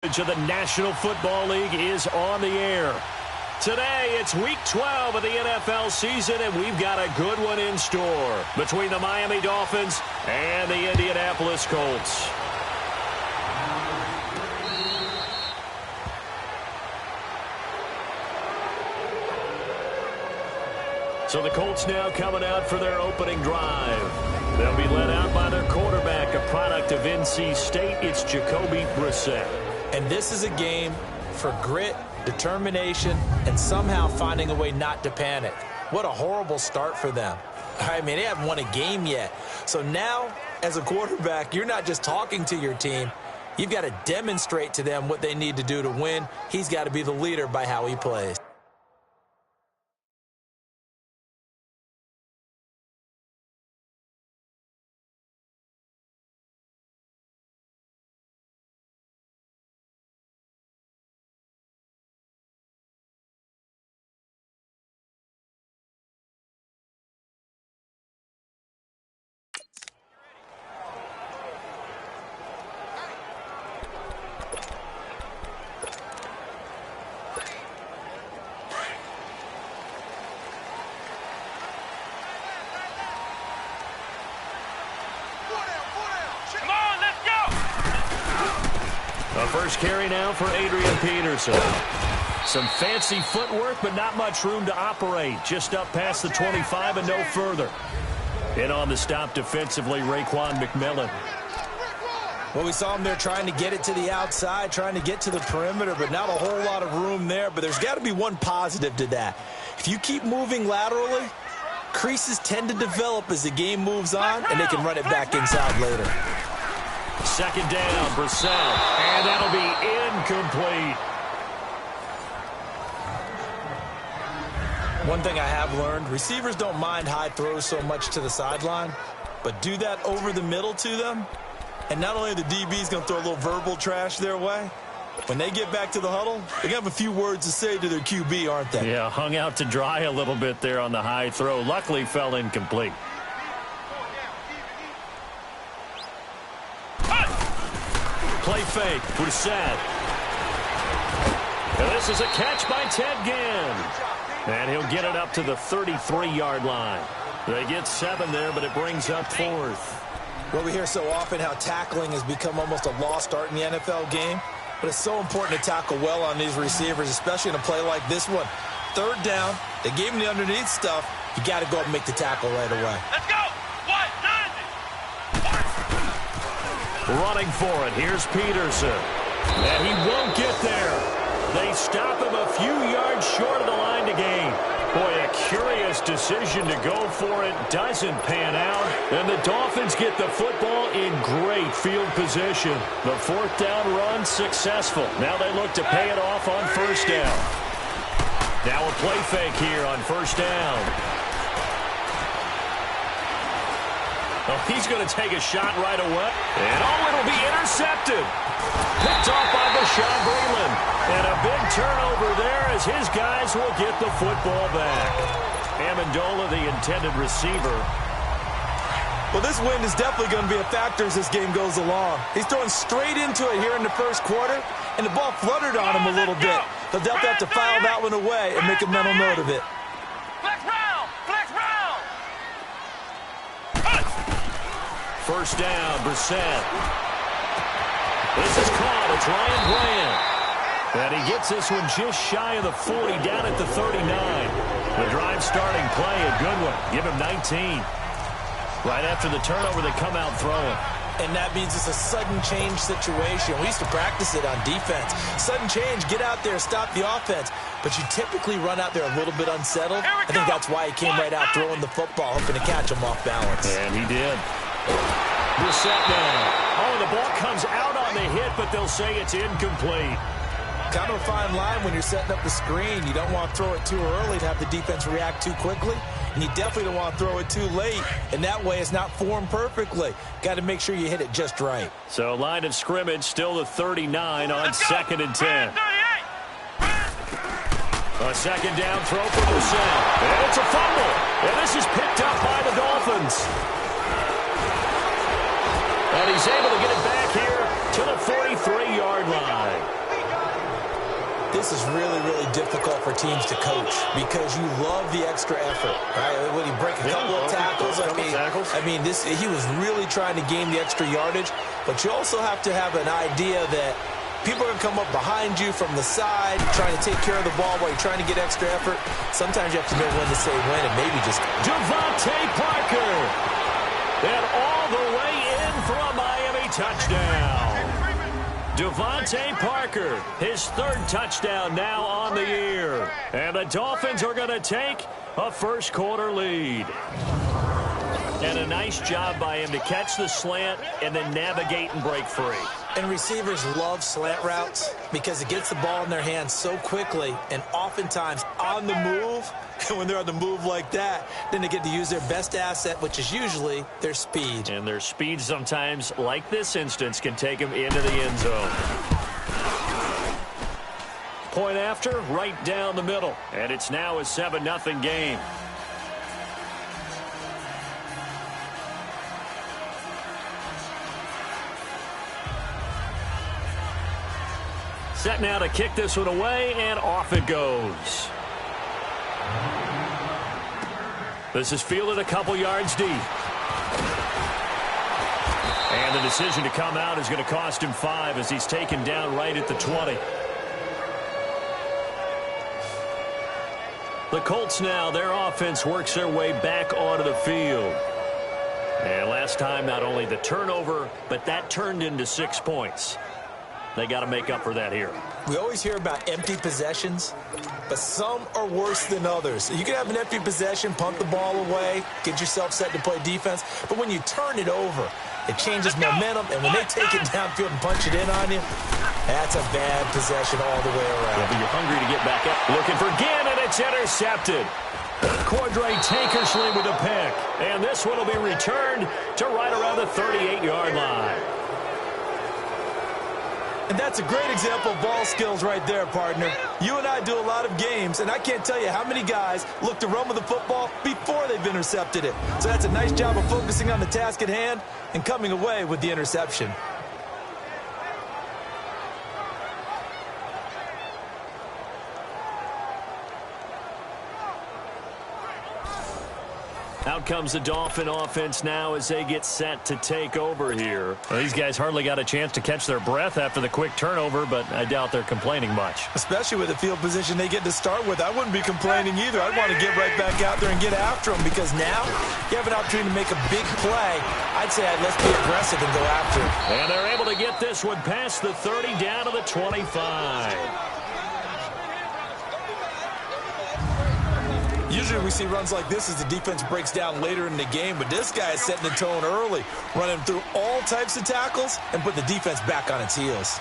Of the National Football League is on the air. Today, it's Week 12 of the NFL season, and we've got a good one in store between the Miami Dolphins and the Indianapolis Colts. So the Colts now coming out for their opening drive. They'll be led out by their quarterback, a product of NC State. It's Jacoby Brissett. And this is a game for grit, determination, and somehow finding a way not to panic. What a horrible start for them. I mean, they haven't won a game yet. So now, as a quarterback, you're not just talking to your team. You've got to demonstrate to them what they need to do to win. He's got to be the leader by how he plays. A first carry now for Adrian Peterson. Some fancy footwork, but not much room to operate. Just up past the 25 and no further. In on the stop defensively, Raekwon McMillan. Well, we saw him there trying to get it to the outside, trying to get to the perimeter, but not a whole lot of room there. But there's got to be one positive to that. If you keep moving laterally, creases tend to develop as the game moves on, and they can run it back inside later. Second down, Brissett, and that'll be incomplete. One thing I have learned, receivers don't mind high throws so much to the sideline, but do that over the middle to them, and not only are the DBs going to throw a little verbal trash their way, when they get back to the huddle, they're going to have a few words to say to their QB, aren't they? Yeah, hung out to dry a little bit there on the high throw. Luckily fell incomplete. Play fake, Brissett. And this is a catch by Ted Ginn. And he'll get it up to the 33-yard line. They get 7 there, but it brings up 4th. Well, we hear so often how tackling has become almost a lost art in the NFL game. But it's so important to tackle well on these receivers, especially in a play like this one. Third down, they gave him the underneath stuff. You got to go up and make the tackle right away. Let's go! Running for it, here's Peterson. And he won't get there. They stop him a few yards short of the line to gain. Boy, a curious decision to go for it. Doesn't pan out. And the Dolphins get the football in great field position. The 4th down run successful. Now they look to pay it off on first down. Now a play fake here on first down. Oh, he's going to take a shot right away. And it'll be intercepted. Picked off by Bashaud Breeland. And a big turnover there as his guys will get the football back. Amendola, the intended receiver. Well, this wind is definitely going to be a factor as this game goes along. He's throwing straight into it here in the first quarter, and the ball fluttered on him a little bit. They'll definitely have to file that one away and make a mental note of it. First down, Brissett. This is caught. It's Ryan Bland. And he gets this one just shy of the 40, down at the 39. The drive starting play, a good one. Give him 19. Right after the turnover, they come out throwing. And that means it's a sudden change situation. We used to practice it on defense. Sudden change, get out there, stop the offense. But you typically run out there a little bit unsettled. I think that's why he came right out throwing the football, hoping to catch him off balance. And he did. Brissett now. Oh, the ball comes out on the hit, but they'll say it's incomplete. Kind of a fine line when you're setting up the screen. You don't want to throw it too early to have the defense react too quickly. And you definitely don't want to throw it too late. And that way it's not formed perfectly. Got to make sure you hit it just right. So line of scrimmage still the 39 on 2nd and 10. A second down throw for Brissett. And it's a fumble. And this is picked up by the Dolphins. And he's able to get it back here to to the 43-yard line. This is really, really difficult for teams to coach because you love the extra effort, right? When you break a couple of tackles, he was really trying to gain the extra yardage, but you also have to have an idea that people are going to come up behind you from the side, trying to take care of the ball while you're trying to get extra effort. Sometimes you have to know when to say when and maybe just... Devontae Parker. And all the way in for a Miami touchdown. Devontae Parker, his third touchdown now on the year. And the Dolphins are going to take a first-quarter lead. And a nice job by him to catch the slant and then navigate and break free. And receivers love slant routes because it gets the ball in their hands so quickly and oftentimes on the move. And when they're on the move like that, then they get to use their best asset, which is usually their speed. And their speed sometimes, like this instance, can take them into the end zone. Point after, right down the middle. And it's now a 7-0 game. Set now to kick this one away, and off it goes. This is fielded a couple yards deep. And the decision to come out is going to cost him 5 as he's taken down right at the 20. The Colts now, their offense works their way back onto the field. And last time, not only the turnover, but that turned into 6 points. They got to make up for that here. We always hear about empty possessions, but some are worse than others. You can have an empty possession, punt the ball away, get yourself set to play defense, but when you turn it over, it changes momentum, and when they take it downfield and punch it in on you, that's a bad possession all the way around. Yeah, but you're hungry to get back up. Looking for Ginn, and it's intercepted. Cordray Tankersley with a pick, and this one will be returned to right around the 38-yard line. And that's a great example of ball skills right there, partner. You and I do a lot of games, and I can't tell you how many guys look to run with the football before they've intercepted it. So that's a nice job of focusing on the task at hand and coming away with the interception. Out comes the Dolphin offense now as they get set to take over here. Well, these guys hardly got a chance to catch their breath after the quick turnover, but I doubt they're complaining much. Especially with the field position they get to start with. I wouldn't be complaining either. I'd want to get right back out there and get after them because now you have an opportunity to make a big play. I'd say let's be aggressive and go after it. And they're able to get this one past the 30 down to the 25. Usually we see runs like this as the defense breaks down later in the game, but this guy is setting the tone early, running through all types of tackles and put the defense back on its heels.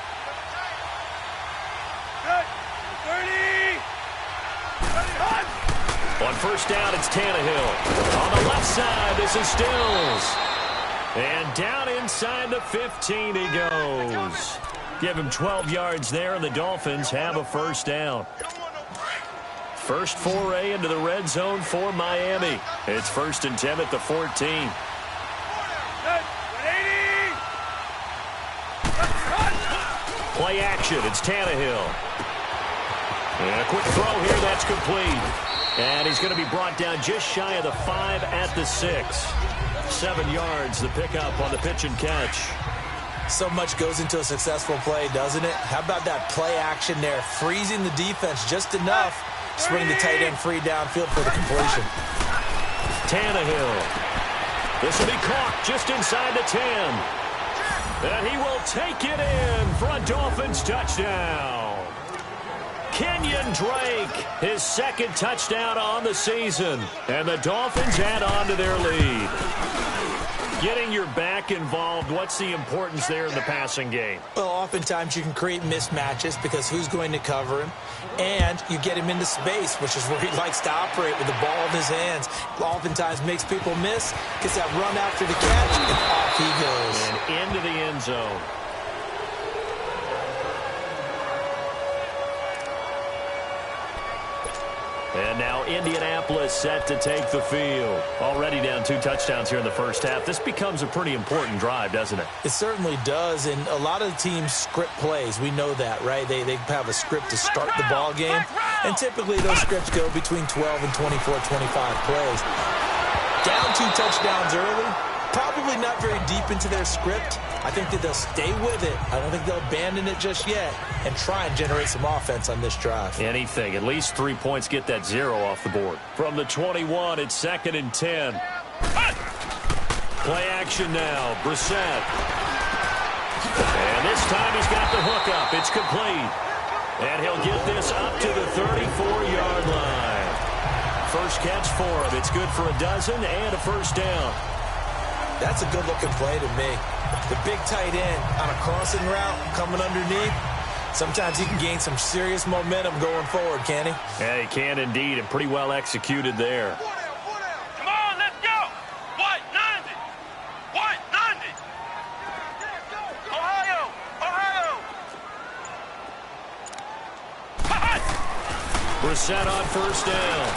On first down, it's Tannehill. On the left side, this is Stills. And down inside the 15 he goes. Give him 12 yards there, and the Dolphins have a first down. First foray into the red zone for Miami. It's 1st and 10 at the 14. Play action. It's Tannehill. And a quick throw here. That's complete. And he's going to be brought down just shy of the 5 at the 6. 7 yards, the pickup on the pitch and catch. So much goes into a successful play, doesn't it? How about that play action there? Freezing the defense just enough. Swing the tight end free downfield for the completion. Tannehill. This will be caught just inside the 10. And he will take it in for a Dolphins touchdown. Kenyon Drake, his second touchdown on the season. And the Dolphins add on to their lead. Getting your back involved, what's the importance there in the passing game? Well, oftentimes you can create mismatches because who's going to cover him? And you get him into space, which is where he likes to operate with the ball in his hands. Oftentimes makes people miss, gets that run after the catch, and off he goes. And into the end zone. And now Indianapolis set to take the field. Already down 2 touchdowns here in the first half. This becomes a pretty important drive, doesn't it? It certainly does, and a lot of the teams script plays. We know that, right? They have a script to start the ball game, and typically those scripts go between 12 and 24, 25 plays. Down 2 touchdowns early, probably not very deep into their script. I think that they'll stay with it. I don't think they'll abandon it just yet and try and generate some offense on this drive. Anything. At least 3 points, get that 0 off the board. From the 21, it's 2nd and 10. Play action now. Brissett. And this time he's got the hook up. It's complete. And he'll get this up to the 34-yard line. First catch for him. It's good for a dozen and a first down. That's a good-looking play to me. The big tight end on a crossing route coming underneath. Sometimes he can gain some serious momentum going forward, can he? Yeah, he can indeed, and pretty well executed there. Come on, let's go. White 90. White 90. Ohio. Brissett on first down.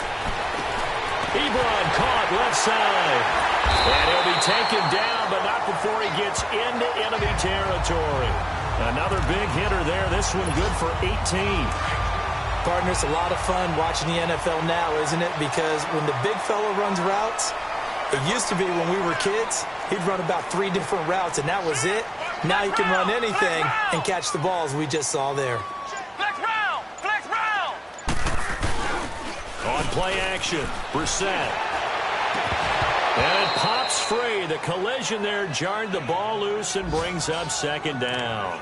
Ebron caught left side. And he'll be taken down, but not before he gets into enemy territory. Another big hitter there. This one good for 18. Partner, it's a lot of fun watching the NFL now, isn't it? Because when the big fella runs routes, it used to be when we were kids, he'd run about 3 different routes, and that was it. Now he can run anything and catch the balls we just saw there. Flex round. Flex round. On play action, Brissett. And it pops free. The collision there jarred the ball loose and brings up 2nd down.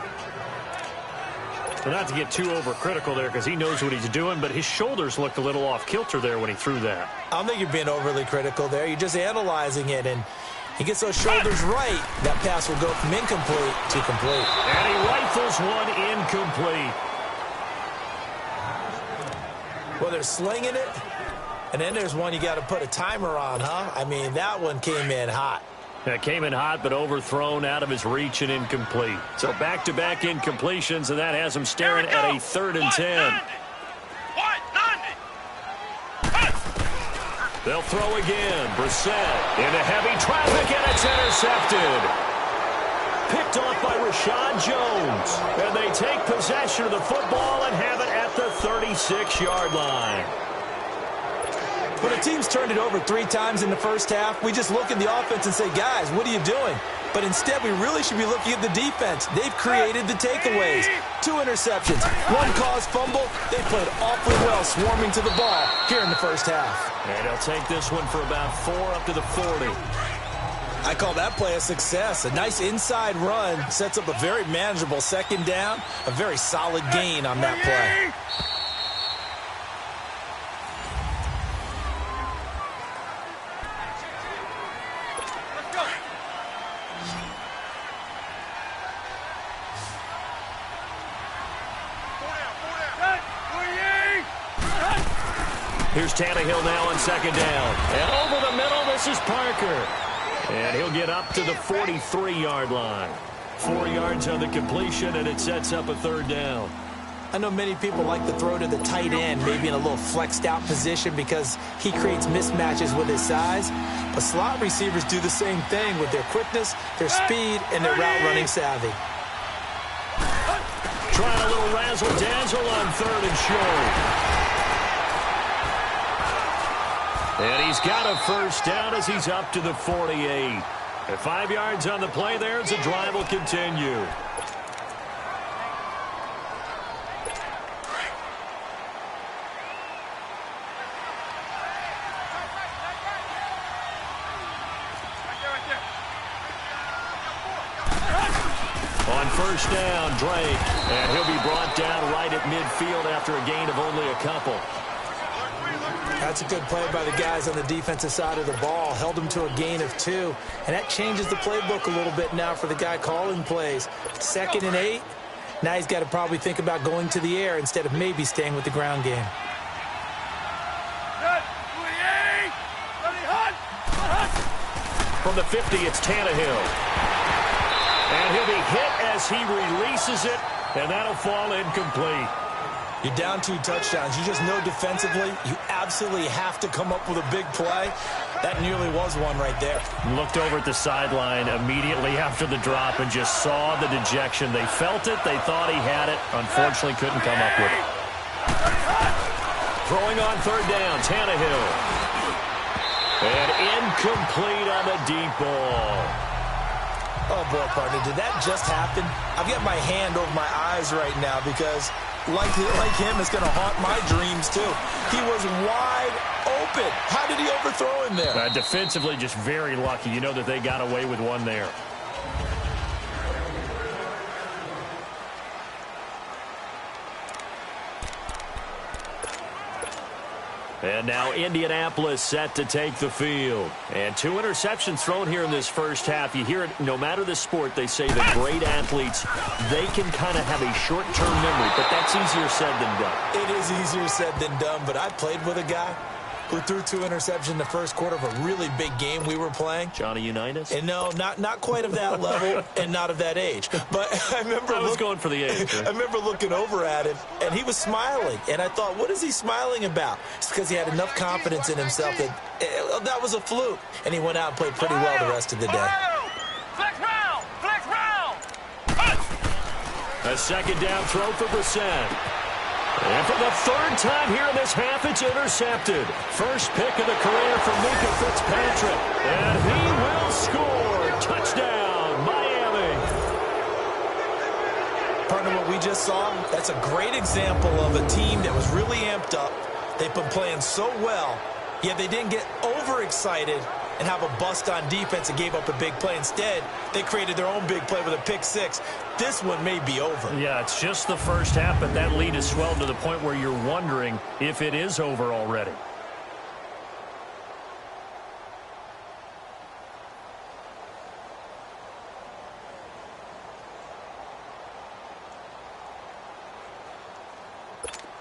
But not to get too overcritical there because he knows what he's doing, but his shoulders looked a little off kilter there when he threw that. I don't think you're being overly critical there. You're just analyzing it, and he gets those shoulders right. That pass will go from incomplete to complete. And he rifles one incomplete. Well, they're slinging it. And then there's one you got to put a timer on, huh? I mean, that one came in hot. That came in hot, but overthrown out of his reach and incomplete. So back-to-back incompletions, and that has him staring at a 3rd and 10. They'll throw again. Brissett into heavy traffic, and it's intercepted. Picked off by Rashad Jones. And they take possession of the football and have it at the 36-yard line. When a team's turned it over 3 times in the first half, we just look at the offense and say, guys, what are you doing? But instead, we really should be looking at the defense. They've created the takeaways. 2 interceptions, 1 caused fumble. They played awfully well swarming to the ball here in the first half. And they'll take this one for about 4 up to the 40. I call that play a success. A nice inside run sets up a very manageable 2nd down, a very solid gain on that play. Here's Tannehill now on 2nd down. And over the middle, this is Parker. And he'll get up to the 43-yard line. 4 yards on the completion, and it sets up a 3rd down. I know many people like to throw to the tight end, maybe in a little flexed out position because he creates mismatches with his size. But slot receivers do the same thing with their quickness, their speed, and their route running savvy. Trying a little razzle-dazzle on 3rd and short. And he's got a first down as he's up to the 48. At 5 yards on the play there, the drive will continue. On first down, Drake. And he'll be brought down right at midfield after a gain of only a couple. That's a good play by the guys on the defensive side of the ball. Held them to a gain of 2. And that changes the playbook a little bit now for the guy calling plays. 2nd and 8. Now he's got to probably think about going to the air instead of maybe staying with the ground game. From the 50, it's Tannehill. And he'll be hit as he releases it, and that'll fall incomplete. You're down 2 touchdowns. You just know defensively you absolutely have to come up with a big play. That nearly was one right there. Looked over at the sideline immediately after the drop and just saw the dejection. They felt it. They thought he had it. Unfortunately, couldn't come up with it. Throwing on 3rd down, Tannehill. And incomplete on the deep ball. Oh, boy, partner, did that just happen? I've got my hand over my eyes right now because, like him, it's going to haunt my dreams, too. He was wide open. How did he overthrow him there? Defensively, just very lucky. You know that they got away with one there. And now Indianapolis set to take the field. And 2 interceptions thrown here in this first half. You hear it, no matter the sport, they say the great athletes, they can kind of have a short-term memory, but that's easier said than done. It is easier said than done, but I played with a guy who threw 2 interceptions in the first quarter of a really big game we were playing. Johnny Unitas? And no, not quite of that level and not of that age. But I was going for the age. Right? I remember looking over at him, and he was smiling. And I thought, what is he smiling about? It's because he had enough confidence in himself that was a fluke. And he went out and played pretty well the rest of the day. Flex round! Flex round! A 2nd down throw for Brissett. And for the 3rd time here in this half, it's intercepted. First pick of the career for Mika Fitzpatrick. And he will score. Touchdown, Miami. Partner, what we just saw, that's a great example of a team that was really amped up. They've been playing so well, yet they didn't get overexcited and have a bust on defense and gave up a big play. Instead, they created their own big play with a pick 6. This one may be over. Yeah, it's just the first half, but that lead has swelled to the point where you're wondering if it is over already.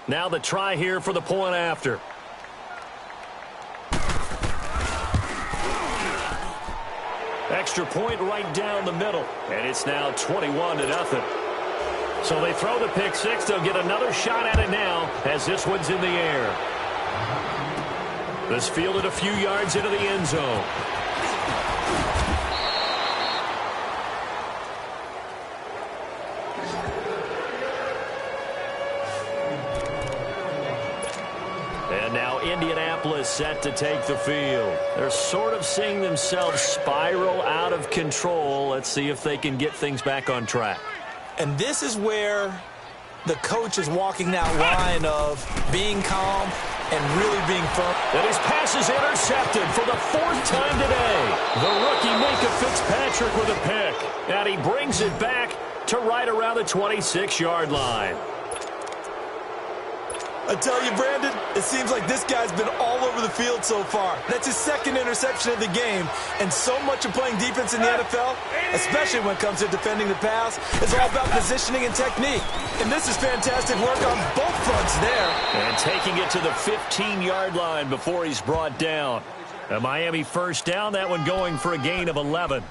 Now the try here for the point after. Extra point right down the middle. And it's now 21-0. So they throw the pick 6. They'll get another shot at it now as this one's in the air. This fielded a few yards into the end zone. And now Indianapolis set to take the field. They're sort of seeing themselves spiral out of control. Let's see if they can get things back on track. And this is where the coach is walking that line of being calm and really being firm. And his pass is intercepted for the 4th time today. The rookie Mika Fitzpatrick with a pick. And he brings it back to right around the 26-yard line. I tell you, Brandon, it seems like this guy's been all over the field so far. That's his 2nd interception of the game. And so much of playing defense in the NFL, especially when it comes to defending the pass, is all about positioning and technique. And this is fantastic work on both fronts there. And taking it to the 15-yard line before he's brought down. A Miami 1st down, that one going for a gain of 11.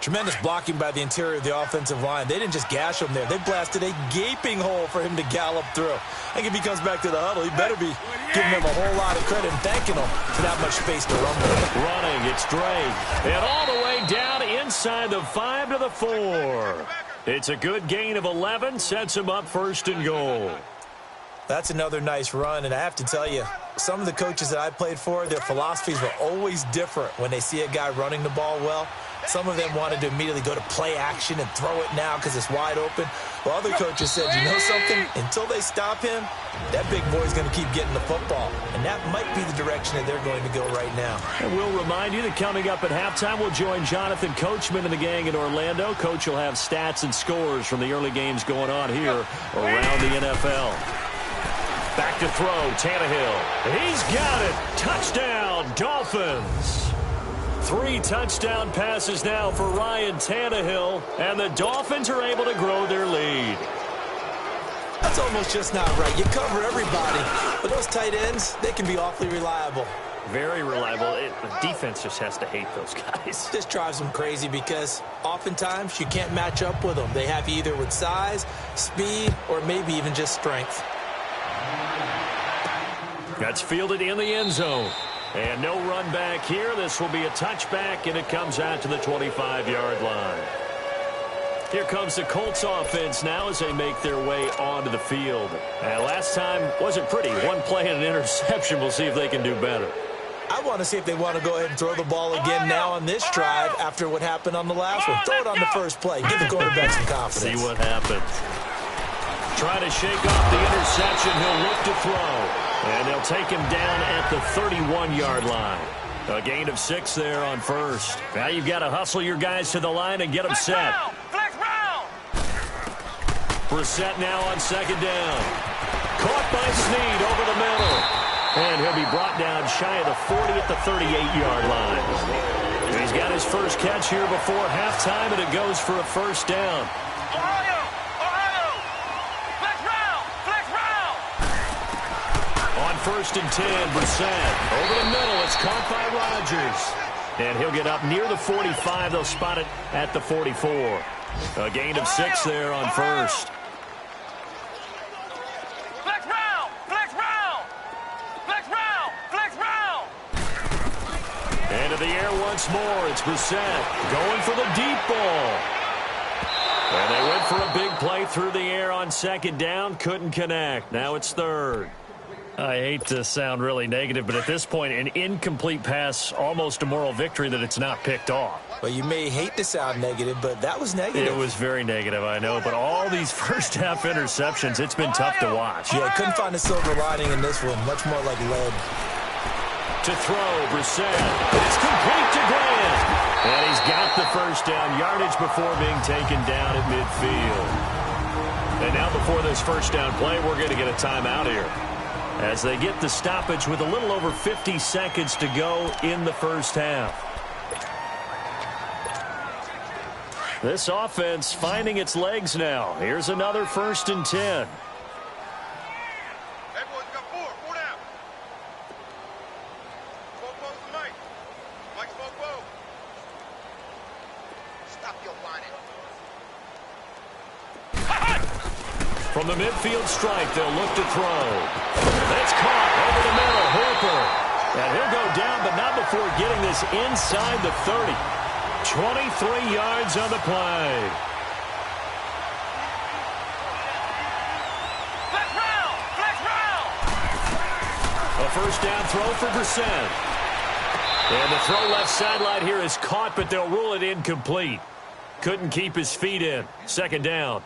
Tremendous blocking by the interior of the offensive line. They didn't just gash him there. They blasted a gaping hole for him to gallop through. I think if he comes back to the huddle, he better be giving them a whole lot of credit and thanking them for that much space to run with. Running, it's Drake. And all the way down inside the 5 to the 4. It's a good gain of 11, sets him up 1st and goal. That's another nice run, and I have to tell you, some of the coaches that I played for, their philosophies were always different when they see a guy running the ball well. Some of them wanted to immediately go to play action and throw it now because it's wide open. While other coaches said, you know something? Until they stop him, that big boy's going to keep getting the football. And that might be the direction that they're going to go right now. And we'll remind you that coming up at halftime, we'll join Jonathan Coachman and the gang in Orlando. Coach will have stats and scores from the early games going on here around the NFL. Back to throw, Tannehill. He's got it. Touchdown, Dolphins. 3 touchdown passes now for Ryan Tannehill, and the Dolphins are able to grow their lead. That's almost just not right. You cover everybody, but those tight ends, they can be awfully reliable. Very reliable. The defense just has to hate those guys. This drives them crazy because oftentimes you can't match up with them. They have you either with size, speed, or maybe even just strength. That's fielded in the end zone. And no run back here. This will be a touchback, and it comes out to the 25-yard line. Here comes the Colts offense now as they make their way onto the field. Last time wasn't pretty. One play and an interception. We'll see if they can do better. I want to see if they want to go ahead and throw the ball again now on this drive after what happened on the last one. Throw it on the first play. Give the quarterback some confidence. See what happens. Trying to shake off the interception. He'll look to throw. And they'll take him down at the 31-yard line. A gain of 6 there on first. Now you've got to hustle your guys to the line and get them set. Flex round. Brissett now on second down. Caught by Snead over the middle. And he'll be brought down shy of the 40 at the 38-yard line. He's got his first catch here before halftime, and it goes for a first down. Ohio. Flex round. Flex round. On first and 10, Brissett. Over the middle, it's caught by Rodgers. And he'll get up near the 45. They'll spot it at the 44. A gain of 6 there on first. Flex round. Flex round. Flex round. Flex round. Into the air once more. It's Brissett going for the deep ball. And they went for a big play through the air on second down. Couldn't connect. Now it's third. I hate to sound really negative, but at this point, an incomplete pass, almost a moral victory that it's not picked off. Well, you may hate to sound negative, but that was negative. It was very negative, I know. But all these first-half interceptions, it's been tough to watch. Yeah, couldn't find a silver lining in this one. Much more like lead. To throw, Brissett. It's complete to Grant. And he's got the first down yardage before being taken down at midfield. And now before this first down play, we're going to get a timeout here, as they get the stoppage with a little over 50 seconds to go in the first half. This offense finding its legs now. Here's another first and 10. Hey, boys, got 4. 4 down. Smoke bows to Mike. Mike, smoke bow. Stop your whining. From the midfield strike, they'll look to throw. That's caught over the middle. Hooper. And he'll go down, but not before getting this inside the 30. 23 yards on the play. Flex round. Flex round. A first down throw for Brissett. And the throw left sideline here is caught, but they'll rule it incomplete. Couldn't keep his feet in. Second down.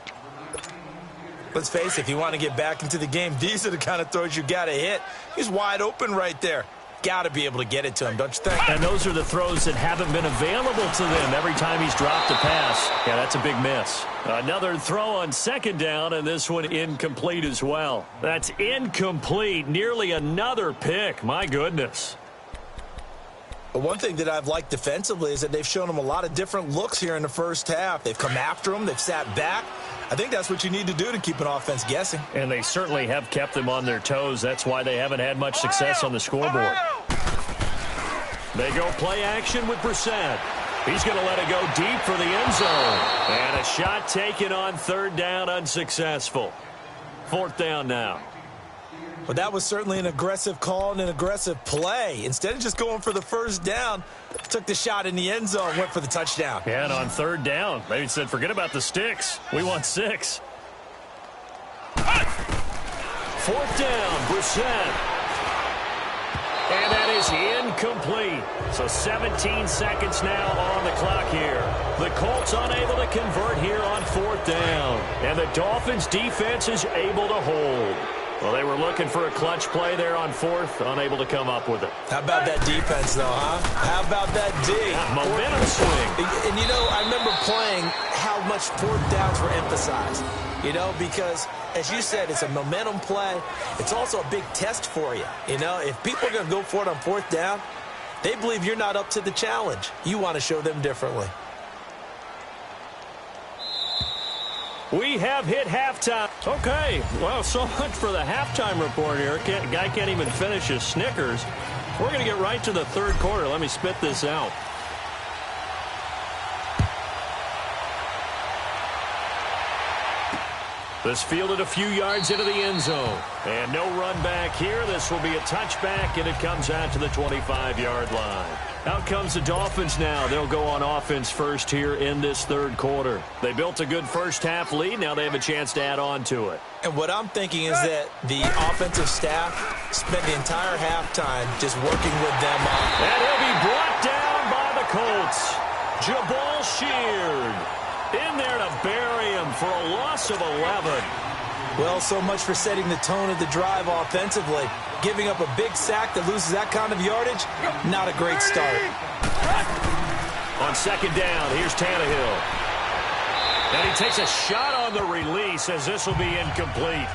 Let's face it, if you want to get back into the game, these are the kind of throws you got to hit. He's wide open right there. Got to be able to get it to him, don't you think? And those are the throws that haven't been available to them every time he's dropped a pass. Yeah, that's a big miss. Another throw on second down, and this one incomplete as well. That's incomplete. Nearly another pick. My goodness. But one thing that I've liked defensively is that they've shown him a lot of different looks here in the first half. They've come after him. They've sat back. I think that's what you need to do to keep an offense guessing. And they certainly have kept them on their toes. That's why they haven't had much success on the scoreboard. They go play action with Brissett. He's going to let it go deep for the end zone. And a shot taken on third down, unsuccessful. Fourth down now. But that was certainly an aggressive call and an aggressive play. Instead of just going for the first down, took the shot in the end zone, went for the touchdown. Yeah, and on third down, they said, forget about the sticks. We want 6. Fourth down, Brissett. And that is incomplete. So 17 seconds now on the clock here. The Colts unable to convert here on fourth down. And the Dolphins defense is able to hold. Well, they were looking for a clutch play there on fourth, unable to come up with it. How about that defense, though, huh? How about that D? Momentum swing. And, you know, I remember playing how much fourth downs were emphasized. You know, because, as you said, it's a momentum play. It's also a big test for you. You know, if people are going to go for it on fourth down, they believe you're not up to the challenge. You want to show them differently. We have hit halftime. Okay, well, so much for the halftime report here. Guy can't even finish his Snickers. We're going to get right to the third quarter. Let me spit this out. This fielded a few yards into the end zone. And no run back here. This will be a touchback, and it comes out to the 25-yard line. Out comes the Dolphins now. They'll go on offense first here in this third quarter. They built a good first-half lead. Now they have a chance to add on to it. And what I'm thinking is that the offensive staff spent the entire halftime just working with them on. And he'll be brought down by the Colts. Jabal Sheard in there to bury him for a loss of 11. Well, so much for setting the tone of the drive offensively. Giving up a big sack that loses that kind of yardage, not a great start. On second down, here's Tannehill. And he takes a shot on the release as this will be incomplete.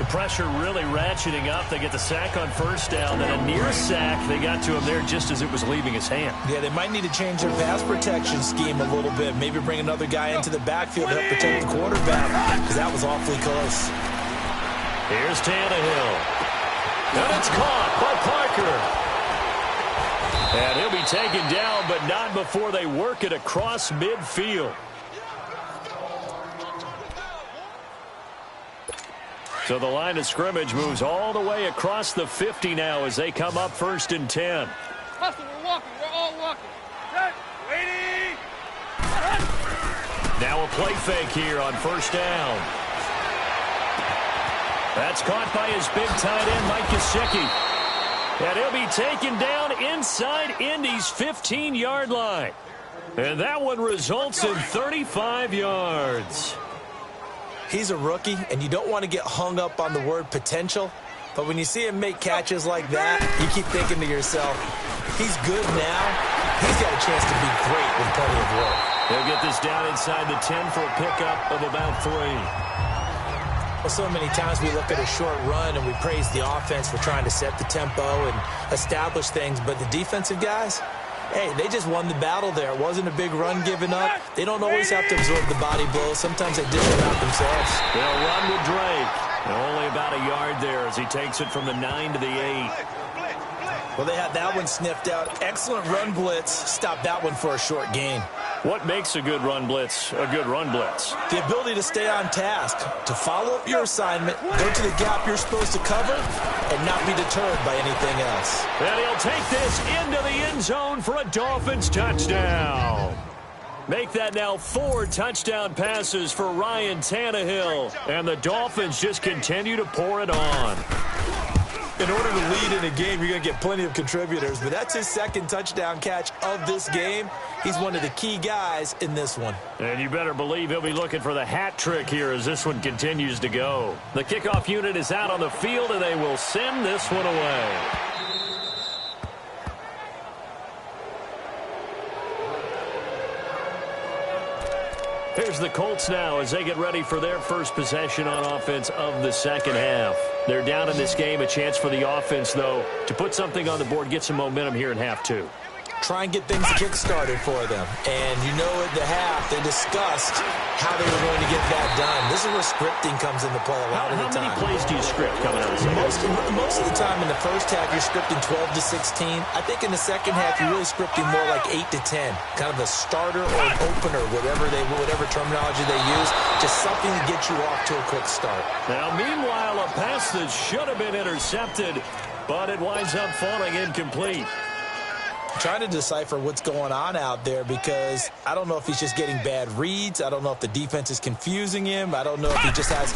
The pressure really ratcheting up. They get the sack on first down, then a near sack. They got to him there just as it was leaving his hand. Yeah, they might need to change their pass protection scheme a little bit. Maybe bring another guy into the backfield to help protect the quarterback, because that was awfully close. Here's Tannehill. And it's caught by Parker. And he'll be taken down, but not before they work it across midfield. So the line of scrimmage moves all the way across the 50 now as they come up 1st and 10. Hustle, we're walking. We're all walking. Set. Waiting. Now a play fake here on first down. That's caught by his big tight end, Mike Gesicki. And he'll be taken down inside Indy's 15-yard line. And that one results in 35 yards. He's a rookie, and you don't want to get hung up on the word potential. But when you see him make catches like that, you keep thinking to yourself, he's good now. He's got a chance to be great with plenty of work. He'll get this down inside the 10 for a pickup of about 3. Well, so many times we look at a short run and we praise the offense for trying to set the tempo and establish things. But the defensive guys, hey, they just won the battle there. It wasn't a big run given up. They don't always have to absorb the body blows. Sometimes they dish them out themselves. They'll run with Drake. And only about a yard there as he takes it from the 9 to the 8. Well, they had that one sniffed out. Excellent run blitz. Stopped that one for a short gain. What makes a good run blitz a good run blitz? The ability to stay on task, to follow up your assignment, go to the gap you're supposed to cover, and not be deterred by anything else. And he'll take this into the end zone for a Dolphins touchdown. Make that now 4 touchdown passes for Ryan Tannehill. And the Dolphins just continue to pour it on. In order to lead in a game, you're going to get plenty of contributors, but that's his second touchdown catch of this game. He's one of the key guys in this one. And you better believe he'll be looking for the hat trick here as this one continues to go. The kickoff unit is out on the field, and they will send this one away. Here's the Colts now as they get ready for their first possession on offense of the second half. They're down in this game. A chance for the offense, though, to put something on the board, get some momentum here in half 2. Try and get things kick-started for them. And you know at the half, they discussed how they were going to get that done. This is where scripting comes into play a lot of the time. How many plays do you script coming out of the second half? Most of the time in the first half, you're scripting 12 to 16. I think in the second half, you're really scripting more like 8 to 10. Kind of a starter or an opener, whatever terminology they use. Just something to get you off to a quick start. Now, meanwhile, a pass that should have been intercepted, but it winds up falling incomplete. Trying to decipher what's going on out there because I don't know if he's just getting bad reads. I don't know if the defense is confusing him. I don't know if he just has,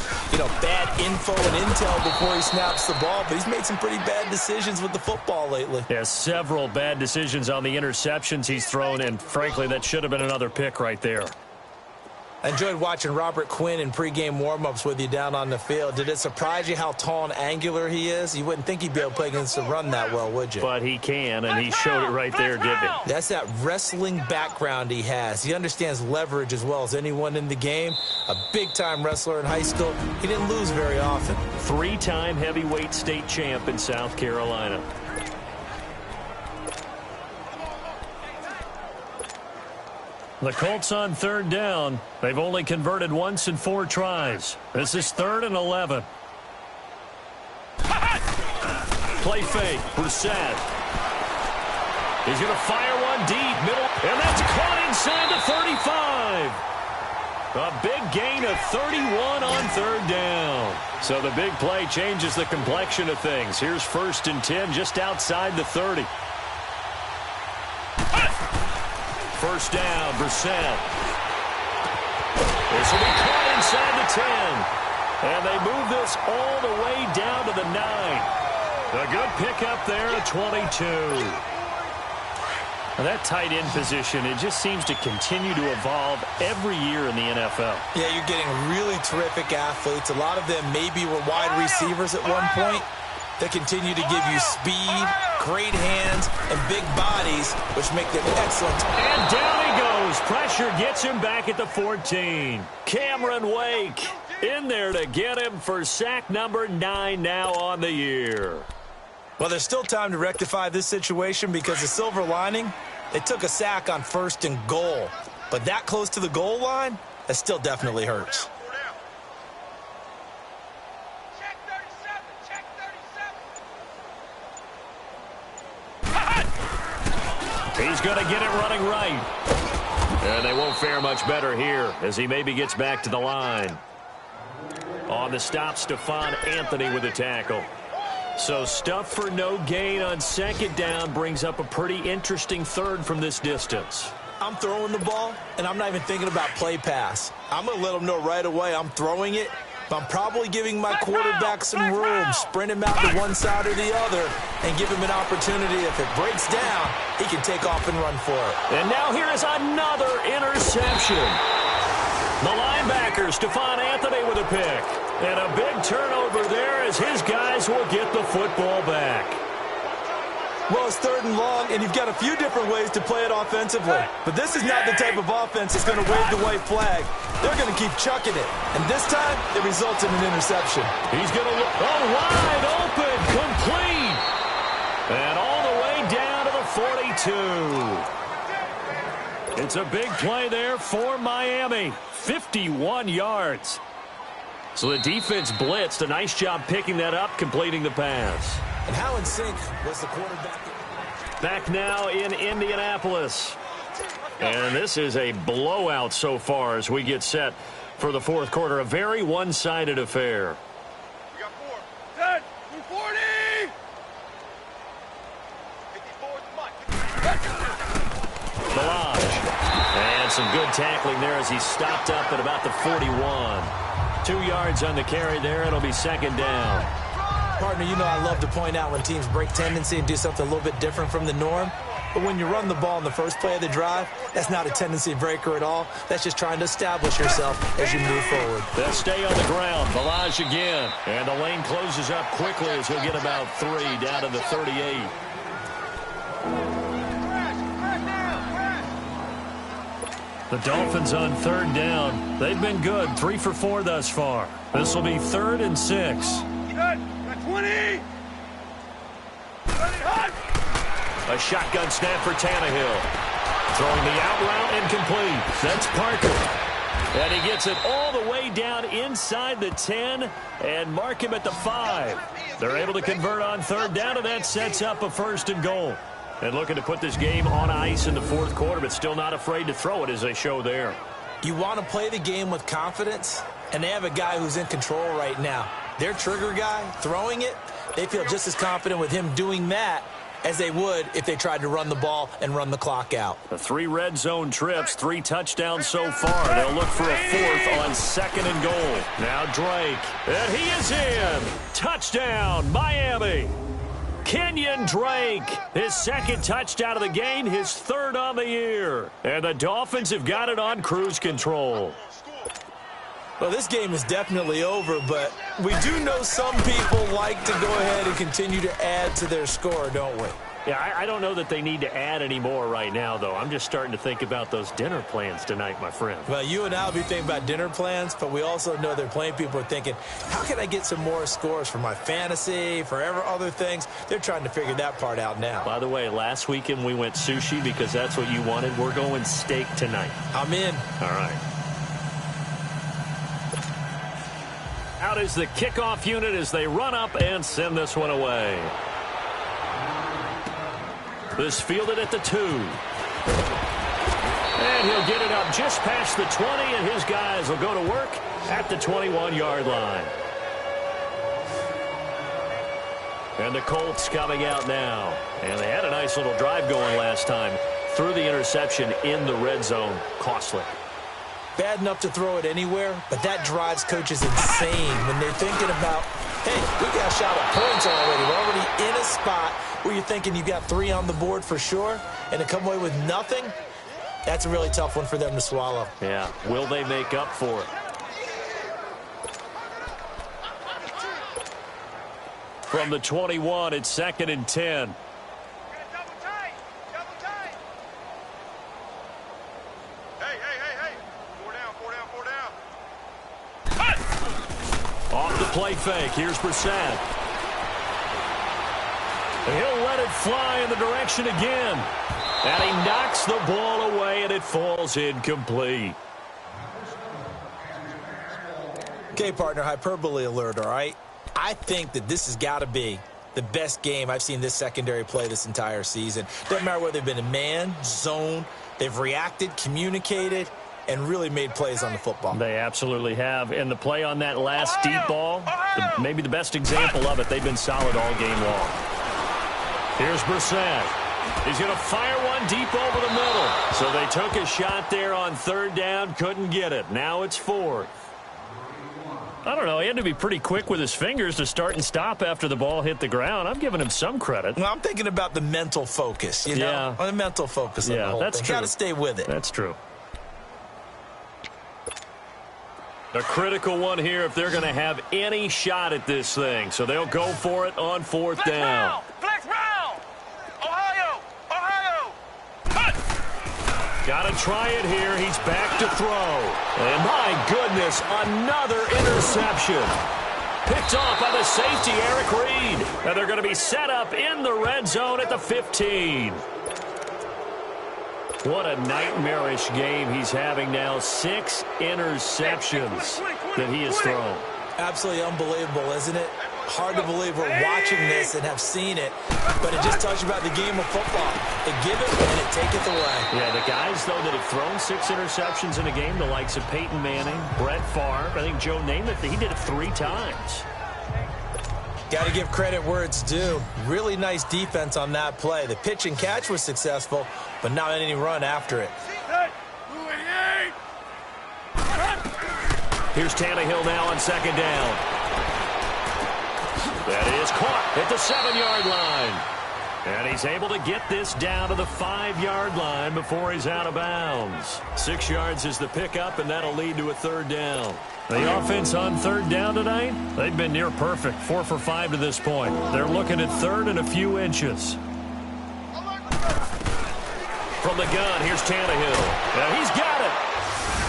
bad info and intel before he snaps the ball. But he's made some pretty bad decisions with the football lately. Yeah, several bad decisions on the interceptions he's thrown, and frankly, that should have been another pick right there. I enjoyed watching Robert Quinn in pregame warm-ups with you down on the field. Did it surprise you how tall and angular he is? You wouldn't think he'd be able to play against the run that well, would you? But he can, and he showed it right there, didn't he? That's that wrestling background he has. He understands leverage as well as anyone in the game. A big-time wrestler in high school. He didn't lose very often. 3-time heavyweight state champ in South Carolina. The Colts on third down. They've only converted once in 4 tries. This is 3rd and 11. Play fake. Brissett. He's going to fire one deep, middle, and that's caught inside the 35. A big gain of 31 on third down. So the big play changes the complexion of things. Here's 1st and 10 just outside the 30. First down, Brissett. This will be caught inside the 10. And they move this all the way down to the 9. A good pickup there at 22. Now that tight end position, it just seems to continue to evolve every year in the NFL. Yeah, you're getting really terrific athletes. A lot of them maybe were wide receivers at one point. They continue to give you speed, great hands, and big bodies, which make them excellent. And down he goes. Pressure gets him back at the 14. Cameron Wake in there to get him for sack number 9 now on the year. Well, there's still time to rectify this situation because the silver lining, they took a sack on 1st and goal. But that close to the goal line, that still definitely hurts. Check 37. Check 37. He's going to get it running right. And they won't fare much better here as he maybe gets back to the line. On the stop, Stephon Anthony with a tackle. So stuff for no gain on 2nd down brings up a pretty interesting 3rd from this distance. I'm throwing the ball, and I'm not even thinking about play pass. I'm going to let them know right away I'm throwing it, but I'm probably giving my quarterback some room, sprint him out to one side or the other, and give him an opportunity. If it breaks down, he can take off and run for it. And now here is another interception. The linebacker, Stephon Anthony, with a pick. And a big turnover there as his guys will get the football back. Well, it's 3rd and long, and you've got a few different ways to play it offensively. But this is not the type of offense that's going to wave the white flag. They're going to keep chucking it. And this time, it results in an interception. He's going to look wide open, complete. And all the way down to the 42. It's a big play there for Miami. 51 yards. So the defense blitzed. A nice job picking that up, completing the pass. And how in sync was the quarterback? Back now in Indianapolis. And this is a blowout so far as we get set for the 4th quarter. A very one-sided affair. We got 4. 10. 240. 54 is Balaj. And some good tackling there as he stopped up at about the 41. 2 yards on the carry there. It'll be 2nd down. Partner, you know I love to point out when teams break tendency and do something a little bit different from the norm. But when you run the ball in the first play of the drive, that's not a tendency breaker at all. That's just trying to establish yourself as you move forward. They'll stay on the ground. Balaj again. And the lane closes up quickly as he'll get about 3 down to the 38. The Dolphins on 3rd down. They've been good. 3 for 4 thus far. This will be 3rd and 6. 20. A shotgun snap for Tannehill. Throwing the out route incomplete. That's Parker. And he gets it all the way down inside the 10 and mark him at the 5. They're able to convert on 3rd down, and that sets up a 1st and goal. And looking to put this game on ice in the 4th quarter, but still not afraid to throw it as they show there. You want to play the game with confidence, and they have a guy who's in control right now. Their trigger guy, throwing it, they feel just as confident with him doing that as they would if they tried to run the ball and run the clock out. The 3 red zone trips, 3 touchdowns so far. They'll look for a 4th on 2nd and goal. Now Drake, and he is in. Touchdown, Miami. Kenyon Drake, his 2nd touchdown of the game, his 3rd on the year. And the Dolphins have got it on cruise control. Well, this game is definitely over, but we do know some people like to go ahead and continue to add to their score, don't we? Yeah, I don't know that they need to add any more right now, though. I'm just starting to think about those dinner plans tonight, my friend. Well, you and I will be thinking about dinner plans, but we also know they're playing people are thinking, how can I get some more scores for my fantasy, for other things? They're trying to figure that part out now. By the way, last weekend we went sushi because that's what you wanted. We're going steak tonight. I'm in. All right. Out is the kickoff unit as they run up and send this one away. This fielded at the 2. And he'll get it up just past the 20, and his guys will go to work at the 21-yard line. And the Colts coming out now. And they had a nice little drive going last time. Threw the interception in the red zone. Costly. Bad enough to throw it anywhere, but that drives coaches insane when they're thinking about, hey, we got a shot at points already. We're already in a spot where you're thinking you got 3 on the board for sure, and to come away with nothing, that's a really tough one for them to swallow. Yeah. Will they make up for it? From the 21, it's 2nd and 10. Off the play fake. Here's Brissett. He'll let it fly in the direction again. And he knocks the ball away, and it falls incomplete. Okay, partner, hyperbole alert, all right? I think that this has got to be the best game I've seen this secondary play this entire season. Doesn't matter whether they've been in man, zone, they've reacted, communicated, and really made plays on the football. They absolutely have. And the play on that last deep ball, maybe the best example of it, they've been solid all game long. Here's Brissett. He's going to fire one deep over the middle. So they took a shot there on 3rd down, couldn't get it. Now it's 4th. I don't know. He had to be pretty quick with his fingers to start and stop after the ball hit the ground. I'm giving him some credit. Well, I'm thinking about the mental focus, you know? Yeah. The mental focus on the whole that's thing. true. Got to stay with it. That's true. A critical one here if they're going to have any shot at this thing. So they'll go for it on 4th down. Flex round! Ohio! Got to try it here. He's back to throw. And my goodness, another interception. Picked off by the safety, Eric Reed. And they're going to be set up in the red zone at the 15. What a nightmarish game he's having now. 6 interceptions that he has thrown. Absolutely unbelievable, isn't it? Hard to believe we're watching this and have seen it, but it just tells you about the game of football. They give it and it taketh away. Yeah, the guys, though, that have thrown 6 interceptions in a game, the likes of Peyton Manning, Brett Favre, I think Joe Namath, he did it 3 times. Got to give credit where it's due. Really nice defense on that play. The pitch and catch was successful, but not any run after it. Here's Tannehill now on 2nd down. That is caught at the 7-yard line. And he's able to get this down to the 5-yard line before he's out of bounds. 6 yards is the pickup, and that'll lead to a 3rd down. The offense on 3rd down tonight, they've been near perfect. 4 for 5 to this point. They're looking at 3rd and a few inches. From the gun, here's Tannehill. And he's got it.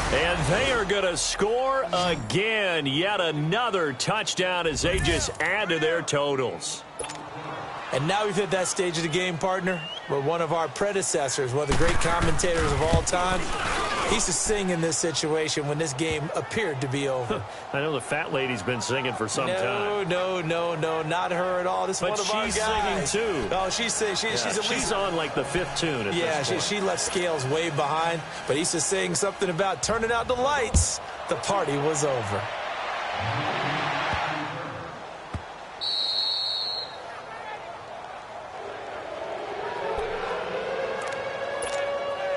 And they are going to score again. Yet another touchdown as they just add to their totals. And now we've hit that stage of the game, partner, where one of our predecessors, one of the great commentators of all time, he used to sing in this situation when this game appeared to be over. I know the fat lady's been singing for some time. No, not her at all. This is one of our guys. But she's singing, too. Oh, she's on, like, the 5th tune at this point. She left Scales way behind, but he used to sing something about turning out the lights. The party was over.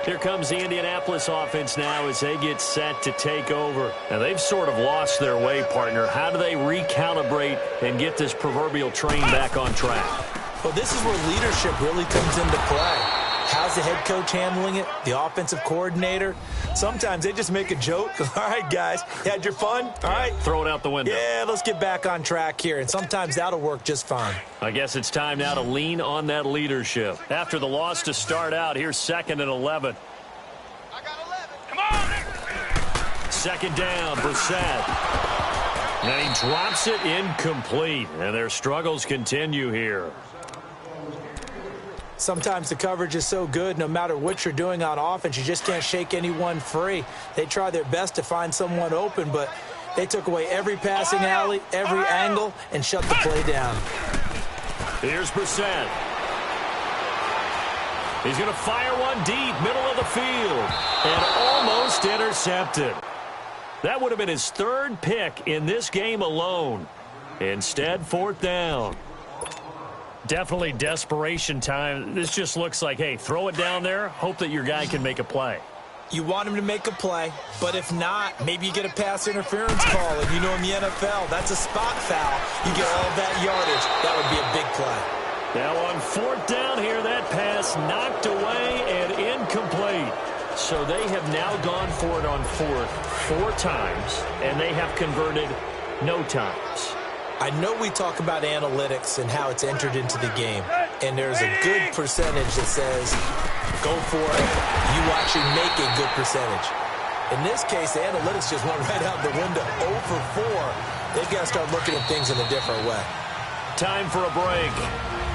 Here comes the Indianapolis offense now as they get set to take over. Now, they've sort of lost their way, partner. How do they recalibrate and get this proverbial train back on track? Well, this is where leadership really comes into play. How's the head coach handling it? The offensive coordinator? Sometimes they just make a joke. All right, guys, you had your fun? All right. Throw it out the window. Yeah, let's get back on track here. And sometimes that'll work just fine. I guess it's time now to lean on that leadership. After the loss to start out, here's 2nd and 11. I got 11. Come on. 2nd down, Brissett. And he drops it incomplete. And their struggles continue here. Sometimes the coverage is so good, no matter what you're doing on offense, you just can't shake anyone free. They try their best to find someone open, but they took away every passing alley, every angle, and shut the play down. Here's Brissett. He's going to fire one deep, middle of the field, and almost intercepted. That would have been his third pick in this game alone. Instead, fourth down. Definitely desperation time. This just looks like, hey, throw it down there, hope that your guy can make a play. You want him to make a play, but if not, maybe you get a pass interference call. And you know in the NFL, that's a spot foul. You get all of that yardage. That would be a big play. Now on fourth down here, that pass knocked away and incomplete. So they have now gone for it on fourth 4 times, and they have converted no times. I know we talk about analytics and how it's entered into the game, and there's a good percentage that says, go for it, you actually make a good percentage. In this case, the analytics just went right out the window. 0 for 4. They've got to start looking at things in a different way. Time for a break.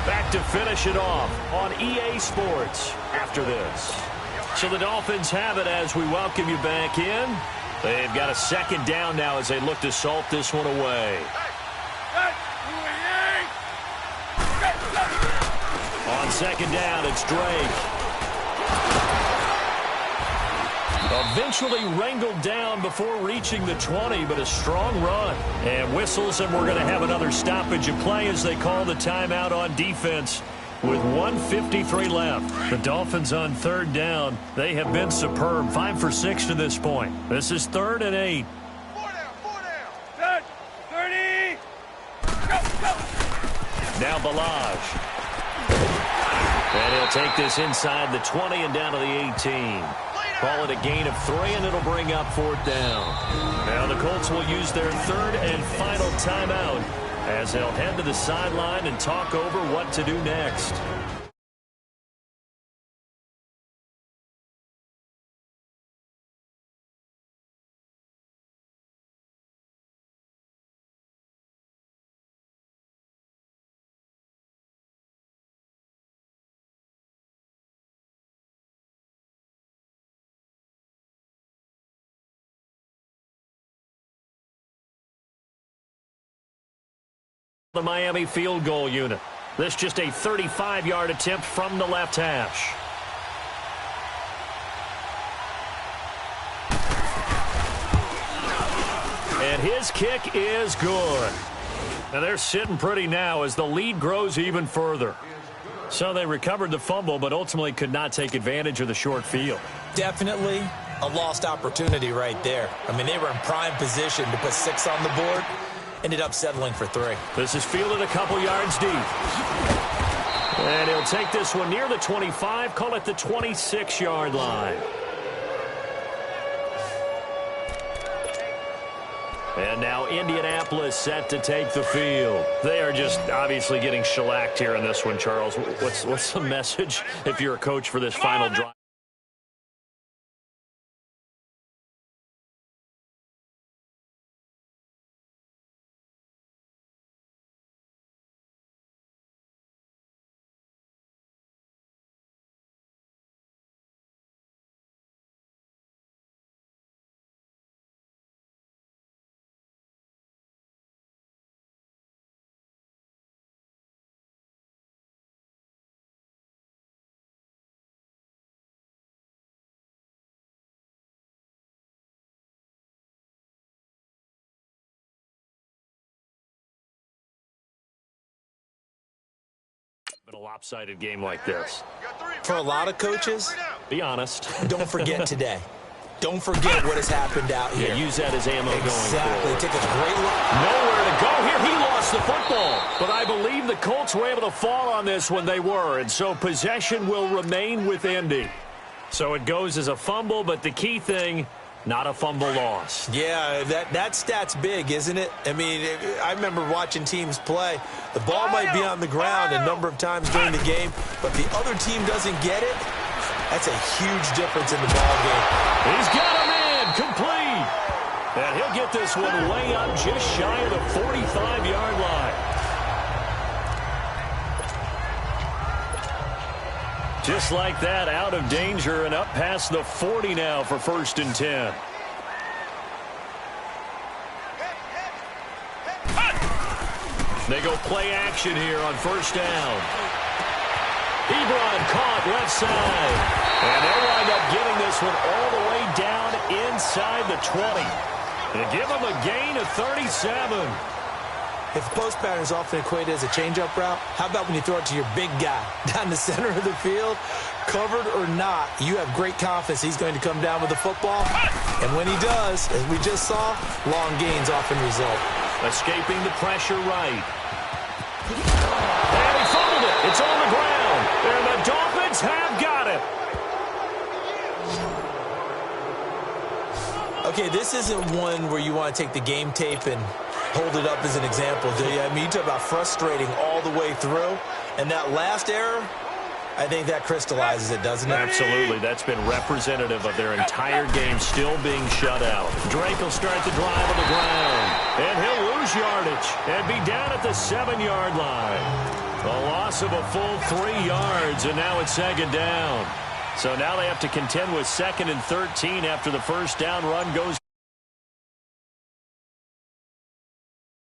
Back to finish it off on EA Sports after this. So the Dolphins have it as we welcome you back in. They've got a second down now as they look to salt this one away. On second down, it's Drake. Eventually wrangled down before reaching the 20, but a strong run. And whistles, and we're going to have another stoppage of play as they call the timeout on defense with 1:53 left. The Dolphins on third down. They have been superb. 5 for 6 to this point. This is 3rd and 8. 4 down. 30. Go. Now Balaj. And he'll take this inside the 20 and down to the 18. Call it a gain of 3, and it'll bring up 4th down. Now the Colts will use their 3rd and final timeout as they'll head to the sideline and talk over what to do next. The Miami field goal unit. This just a 35-yard attempt from the left hash. And his kick is good. Now they're sitting pretty now as the lead grows even further. So they recovered the fumble, but ultimately could not take advantage of the short field. Definitely a lost opportunity right there. I mean, they were in prime position to put 6 on the board. Ended up settling for 3. This is fielded a couple yards deep. And he'll take this one near the 25, call it the 26-yard line. And now Indianapolis set to take the field. They are just obviously getting shellacked here in this one, Charles. What's the message if you're a coach for this final drive? Been a lopsided game like this. For a lot of coaches, be honest. Don't forget today. Don't forget what has happened out here. Yeah, use that as ammo going forward. Exactly. Take a great look. Nowhere to go here. He lost the football. But I believe the Colts were able to fall on this when they were. And so possession will remain with Indy. So it goes as a fumble, but the key thing, not a fumble loss. Yeah, that stat's big, isn't it? I mean, I remember watching teams play. The ball might be on the ground a number of times during the game, but the other team doesn't get it. That's a huge difference in the ball game. He's got a man complete. And he'll get this one way up just shy of the 45-yard line. Just like that, out of danger and up past the 40 now for 1st and 10. They go play action here on 1st down. Ebron caught left side. And they wind up getting this one all the way down inside the 20. And give them a gain of 37. If the post pattern is often equated as a change-up route, how about when you throw it to your big guy down the center of the field? Covered or not, you have great confidence he's going to come down with the football. And when he does, as we just saw, long gains often result. Escaping the pressure right. And he fumbled it. It's on the ground. And the Dolphins have got it. Okay, this isn't one where you want to take the game tape and hold it up as an example, do you? I mean, you talk about frustrating all the way through. And that last error, I think that crystallizes it, doesn't it? Absolutely. That's been representative of their entire game still being shut out. Drake will start the drive on the ground. And he'll lose yardage and be down at the 7-yard line. A loss of a full 3 yards, and now it's second down. So now they have to contend with 2nd and 13 after the first down run goes.